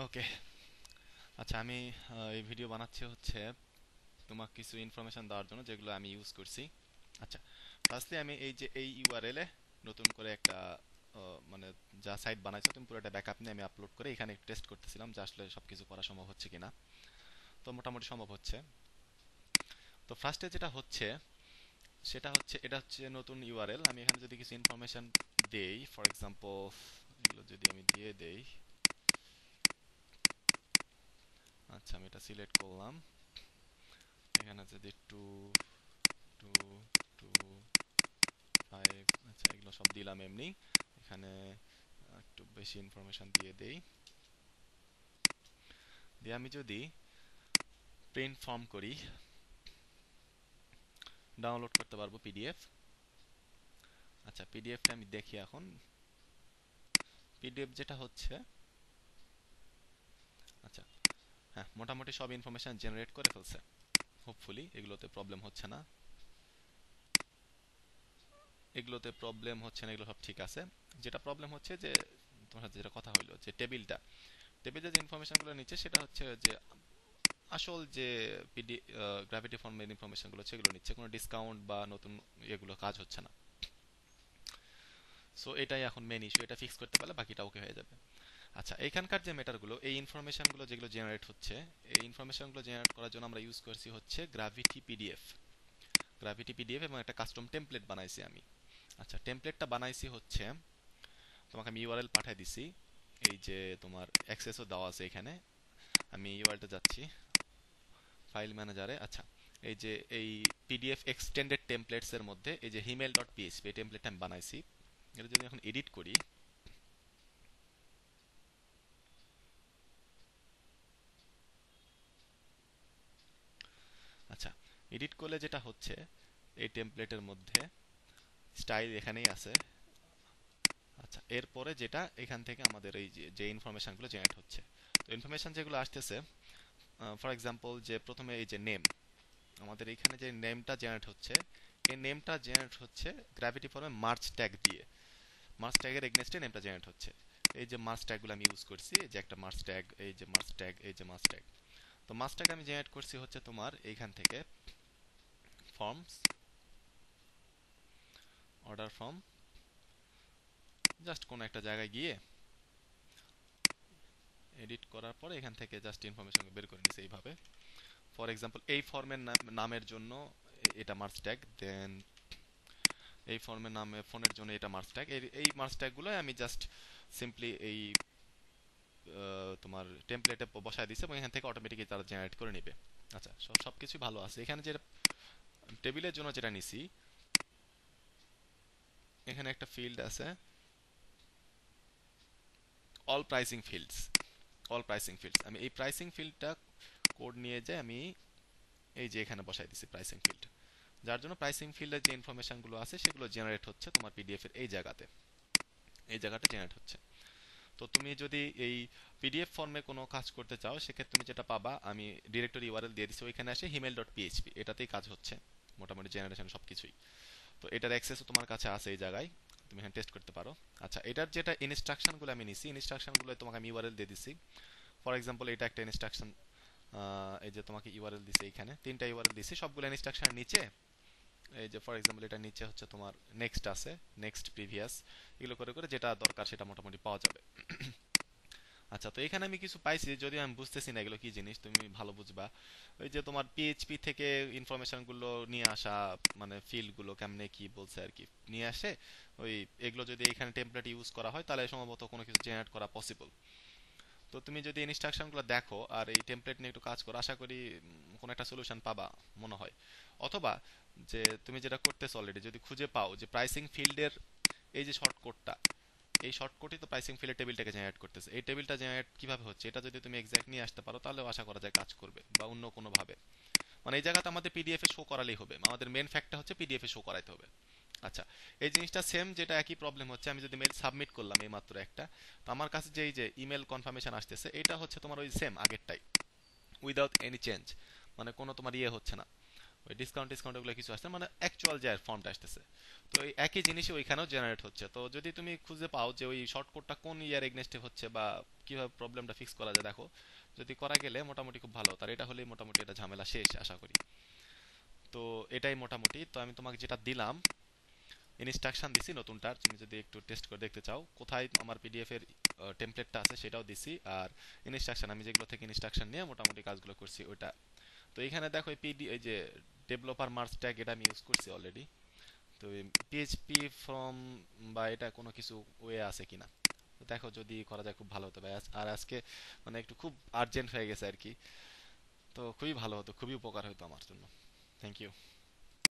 ওকে। আচ্ছা, আমি এই ভিডিও বানাচ্ছি হচ্ছে তোমাকে কিছু ইনফরমেশন দেওয়ার জন্য যেগুলো আমি ইউজ করছি। আচ্ছা, ফার্স্টলি আমি এই যে এই ইউআরএল এ নতুন করে একটা মানে যা সাইট বানাইছো তুমি পুরোটা ব্যাকআপ নিয়ে আমি আপলোড করে এখানে একটু টেস্ট করতেছিলাম যে আসলে সবকিছু করা সম্ভব হচ্ছে কিনা। তো মোটামুটি সম্ভব হচ্ছে। তো ফার্স্টে যেটা হচ্ছে সেটা হচ্ছে এটা হচ্ছে নতুন ইউআরএল। আমি এখানে যদি কিছু ইনফরমেশন দেই, ফর এক্সাম্পল এগুলো যদি আমি দিয়ে দেই। আচ্ছা, আমি এটা সিলেক্ট করলাম। এখানে যদি টু টু টু ফাইভ, আচ্ছা এগুলো সব দিলাম এমনি। এখানে একটু বেশি ইনফরমেশন দিয়ে দেই। দিয়ে আমি যদি প্রিন্ট ফর্ম করি, ডাউনলোড করতে পারবো পিডিএফ। আচ্ছা, পিডিএফটা আমি দেখি এখন। পিডিএফ যেটা হচ্ছে, আচ্ছা হ্যাঁ, মোটামুটি সব ইনফরমেশন জেনারেট করে ফেলছে। হোপফুলি এগুলোতে প্রবলেম হচ্ছে না। এগুলো সব ঠিক আছে। যেটা প্রবলেম হচ্ছে যে তোমার সাথে যেটা কথা হলো যে টেবিলে যে ইনফরমেশনগুলো নিচ্ছে সেটা হচ্ছে যে আসল যে গ্র্যাভিটি ফর্মের ইনফরমেশনগুলো সেগুলো নিচ্ছে, কোনো ডিসকাউন্ট বা নতুন এগুলো কাজ হচ্ছে না। সো এটাই এখন মেন ইস্যু, এটা ফিক্স করতে পারলে বাকিটা ওকে হয়ে যাবে। আচ্ছা, এখানকার যে মেটারগুলো, এই ইনফরমেশনগুলো যেগুলো জেনারেট হচ্ছে, এই ইনফরমেশনগুলো জেনারেট করার জন্য আমরা ইউজ করছি হচ্ছে গ্র্যাভিটি পিডিএফ এবং একটা কাস্টম টেমপ্লেট বানাইছি আমি। আচ্ছা, টেমপ্লেটটা বানাইছি হচ্ছে, তোমাকে আমি ইউআরএল পাঠিয়ে দিছি। এই যে তোমার অ্যাক্সেসও দেওয়া আছে এখানে। আমি ইউআরএলটা যাচ্ছি ফাইল ম্যানেজারে। আচ্ছা, এই যে এই পিডিএফ এক্সটেন্ডেড টেমপ্লেটস এর মধ্যে এই যে হিমেল ডট পিএইচপি এই টেমপ্লেটটা আমি বানাইছি। এটা যদি এখন এডিট করি, আচ্ছা এডিট করলে যেটা হচ্ছে এই টেমপ্লেটের মধ্যে স্টাইল এখানেই আছে। আচ্ছা, এরপরে যেটা এখান থেকে আমাদের এই যে যে ইনফরমেশনগুলো জেনারেট হচ্ছে, তো ইনফরমেশন যেগুলো আসতেছে, ফর এক্সাম্পল যে প্রথমে এই যে নেম, আমাদের এখানে যে নেমটা জেনারেট হচ্ছে, এই নেমটা জেনারেট হচ্ছে গ্র্যাভিটি ফর্মে মার্চ ট্যাগ দিয়ে। মার্চ ট্যাগের এগনেস্টে নেমটা জেনারেট হচ্ছে। এই যে মার্চ ট্যাগগুলো আমি ইউজ করছি, এই যে একটা মার্চ ট্যাগ, এই যে মার্চ ট্যাগ, এই যে মার্চ ট্যাগ। তো মার্চ ট্যাগ আমি জেনারেট করছি হচ্ছে তোমার এইখান থেকে ফর্মস, অর্ডার ফর্ম, জাস্ট কোনো একটা জায়গায় গিয়ে এডিট করার পরে এখান থেকে জাস্ট ইনফরমেশন বের করে নিছি এইভাবে। ফর এক্সাম্পল এই ফর্মের নামের জন্য এটা মার্চ ট্যাগ, দেন এই ফর্মের নামে ফোনের জন্য এটা মার্চ ট্যাগ। এই মার্চ ট্যাগগুলো আমি জাস্ট সিম্পলি এই তোমার টেমপ্লেটে বসায় দিছে এবং এখান থেকে অটোমেটিকলি তারা জেনারেট করে নেবে। আচ্ছা, সবকিছু ভালো আছে। এখানে যে টেবিলের জন্য যেটা নিছি, এখানে একটা ফিল্ড আছে অল প্রাইসিং ফিল্ডস। আমি এই প্রাইসিং ফিল্ডটা কোড নিয়ে যাই, আমি এই যে এখানে বসাই দিছি প্রাইসিং ফিল্ড, যার জন্য প্রাইসিং ফিল্ডের যে ইনফরমেশনগুলো আছে সেগুলো জেনারেট হচ্ছে তোমার পিডিএফ এর এই জায়গাটা জেনারেট হচ্ছে। তো তুমি যদি এই পিডিএফ ফর্মে কোনো কাজ করতে চাও, সেক্ষেত্রে তুমি যেটা পাবা, আমি ডিরেক্টরি ইউআরএল দিয়ে দিচ্ছি, ওইখানে আসে হিমেল ডট পিএইচপি, এটাতেই কাজ হচ্ছে মোটামুটি জেনারেশন সবকিছুই। তো এটার অ্যাক্সেসও তোমার কাছে আছে এই জায়গায়, তুমি এখানে টেস্ট করতে পারো। আচ্ছা, এটার যেটা ইনস্ট্রাকশনগুলো আমি নিছি, ইনস্ট্রাকশনগুলো তোমাকে আমি ইউআরএল দিয়ে দিছি। ফর এক্সাম্পল এটা একটা ইনস্ট্রাকশন, এই যে তোমাকে ইউআরএল দিছে, এখানে তিনটা ইউআরএল দিছি, সবগুলো ইনস্ট্রাকশনের নিচে এই যে ফর এক্সাম্পল এটা নিচে হচ্ছে তোমার নেক্সট আছে, নেক্সট প্রিভিয়াস, এগুলো করে করে যেটা দরকার সেটা মোটামুটি পাওয়া যাবে। আচ্ছা, তো এখানে আমি কিছু পাইছি, যদিও আমি বুঝতেছি না এগুলো কি জিনিস, তুমি ভালো বুঝবা। ওই যে তোমার পিএইচপি থেকে ইনফরমেশন গুলো নিয়ে আসা, মানে ফিল্ড গুলো কেমনে কি বলছে আর কি নিয়ে আসে, ওই এগুলো যদি এখানে টেমপ্লেট ইউজ করা হয় তাহলে সম্ভবত কোনো কিছু জেনারেট করা পসিবল। তো তুমি যদি ইনস্ট্রাকশন গুলো দেখো আর এই টেমপ্লেট নিয়ে একটু কাজ করো, আশা করি কোনো একটা সলিউশন পাবা মনে হয়। অথবা যে তুমি যেটা করতেছো অলরেডি, যদি খুঁজে পাও যে প্রাইসিং ফিল্ডের এই যে শর্টকটটা, এই শর্টকটই তো প্রাইসিং ফিল্ডের টেবিলটাকে জেনারেট করতেছে। এই টেবিলটা জেনারেট কিভাবে হচ্ছে এটা যদি তুমি এক্সাক্ট নিয়ে আসতে পারো, তাহলে আশা করা যায় কাজ করবে, বা অন্য কোনো ভাবে। মানে এই জায়গাতে আমাদের পিডিএফ এ শো করালেই হবে, আমাদের মেন ফ্যাক্টটা হচ্ছে পিডিএফ এ শো করাইতে হবে। আচ্ছা, এই জিনিসটা সেম, যেটা একই প্রবলেম হচ্ছে, আমি যদি মেল সাবমিট করলাম এই মাত্র একটা, তো আমার কাছে যে এই যে ইমেল কনফার্মেশন আসতেছে, এটা হচ্ছে তোমার ওই সেম আগেরটাই, উইদাউট এনি চেঞ্জ, মানে কোনো তোমার ইয়ে হচ্ছে না, ওই ডিসকাউন্ট ডিসকাউন্ট ওগুলো কিছু আসছে মানে অ্যাকচুয়াল যে ফর্মটা আসতেছে। তো এই একই জিনিসই ওইখানেও জেনারেট হচ্ছে। তো যদি তুমি খুঁজে পাও যে ওই শর্টকটটা কোন ইয়ার এগনেস্টে হচ্ছে বা কিভাবে প্রবলেমটা ফিক্স করা যায়, দেখো যদি করা গেলে মোটামুটি খুব ভালো। তার এটা হলেই মোটামুটি এটা ঝামেলা শেষ আশা করি। তো এটাই মোটামুটি। তো আমি তোমাকে যেটা দিলাম ইনস্ট্রাকশন দিছি নতুনটার, তুমি যদি একটু টেস্ট করে দেখতে চাও কোথায় আমার পিডিএফ এর টেমপ্লেটটা আছে সেটাও দিছি। আর ইনস্ট্রাকশন আমি যেগুলো থেকে ইনস্ট্রাকশন নিয়ে মোটামুটি কাজগুলো করছি ওইটা। তো এখানে দেখো এই যে ডেভেলপার মার্জ ট্যাগ এটা আমি ইউজ করছি অলরেডি। তো পিএইচপি ফ্রম বা এটা কোনো কিছু ওয়ে আছে কিনা, তো দেখো যদি করা যায় খুব ভালো হতো ভাই। আর আজকে মানে একটু খুব আর্জেন্ট হয়ে গেছে আর কি। তো খুবই ভালো হতো, খুবই উপকার হতো আমার জন্য। Thank you.